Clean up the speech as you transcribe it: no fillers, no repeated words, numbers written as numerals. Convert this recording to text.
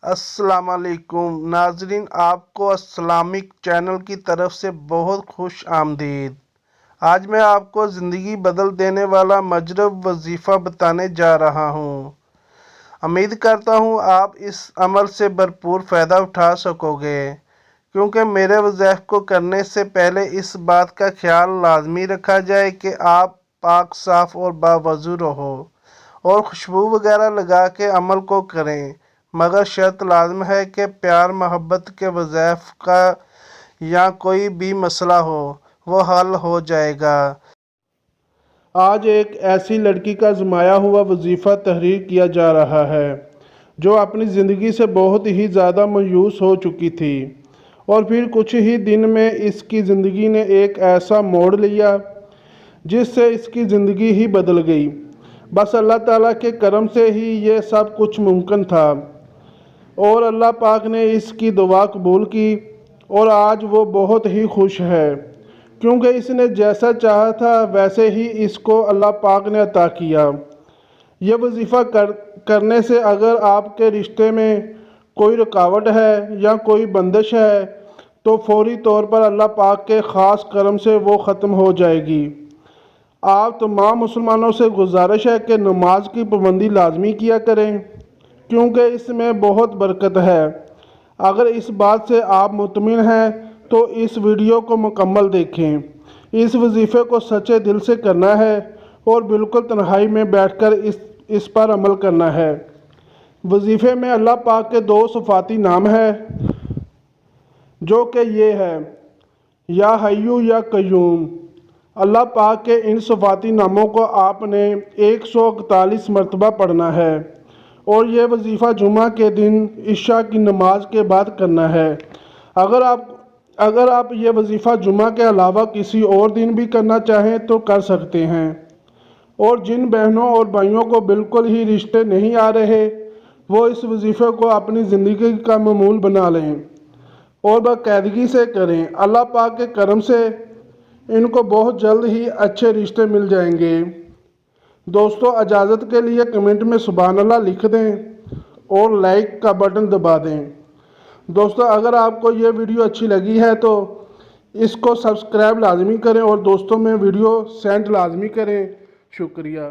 السلام علیکم ناظرین، آپ کو اسلامک چینل کی طرف سے بہت خوش آمدید۔ آج میں آپ کو زندگی بدل دینے والا مجرب وظیفہ بتانے جا رہا ہوں۔ امید کرتا ہوں آپ اس عمل سے بھرپور فائدہ اٹھا سکو گے، کیونکہ میرے وظائف کو کرنے سے پہلے اس بات کا خیال لازمی رکھا جائے کہ آپ پاک صاف اور باوضو رہو اور خوشبو وغیرہ لگا کے عمل کو کریں، مگر شرط لازم ہے کہ پیار محبت کے وظائف کا یا کوئی بھی مسئلہ ہو وہ حل ہو جائے گا۔ آج ایک ایسی لڑکی کا زمایا ہوا وظیفہ تحریر کیا جا رہا ہے جو اپنی زندگی سے بہت ہی زیادہ مایوس ہو چکی تھی، اور پھر کچھ ہی دن میں اس کی زندگی نے ایک ایسا موڑ لیا جس سے اس کی زندگی ہی بدل گئی۔ بس اللہ تعالیٰ کے کرم سے ہی یہ سب کچھ ممکن تھا، اور اللہ پاک نے اس کی دعا قبول کی، اور آج وہ بہت ہی خوش ہے، کیونکہ اس نے جیسا چاہا تھا ویسے ہی اس کو اللہ پاک نے عطا کیا۔ یہ وظیفہ کرنے سے اگر آپ کے رشتے میں کوئی رکاوٹ ہے یا کوئی بندش ہے تو فوری طور پر اللہ پاک کے خاص کرم سے وہ ختم ہو جائے گی۔ آپ تمام مسلمانوں سے گزارش ہے کہ نماز کی پابندی لازمی کیا کریں، کیونکہ اس میں بہت برکت ہے۔ اگر اس بات سے آپ مطمئن ہیں تو اس ویڈیو کو مکمل دیکھیں۔ اس وظیفے کو سچے دل سے کرنا ہے اور بالکل تنہائی میں بیٹھ کر اس پر عمل کرنا ہے۔ وظیفے میں اللہ پاک کے 2 صفاتی نام ہیں، جو کہ یہ ہے یا حیو یا قیوم۔ اللہ پاک کے ان صفاتی ناموں کو آپ نے 141 مرتبہ پڑھنا ہے، اور یہ وظیفہ جمعہ کے دن عشاء کی نماز کے بعد کرنا ہے۔ اگر آپ یہ وظیفہ جمعہ کے علاوہ کسی اور دن بھی کرنا چاہیں تو کر سکتے ہیں، اور جن بہنوں اور بھائیوں کو بالکل ہی رشتے نہیں آ رہے وہ اس وظیفے کو اپنی زندگی کا معمول بنا لیں اور باقاعدگی سے کریں۔ اللہ پاک کے کرم سے ان کو بہت جلد ہی اچھے رشتے مل جائیں گے۔ دوستو، اجازت کے لیے کمنٹ میں سبحان اللہ لکھ دیں اور لائک کا بٹن دبا دیں۔ دوستو، اگر آپ کو یہ ویڈیو اچھی لگی ہے تو اس کو سبسکرائب لازمی کریں اور دوستوں میں ویڈیو سینڈ لازمی کریں۔ شکریہ۔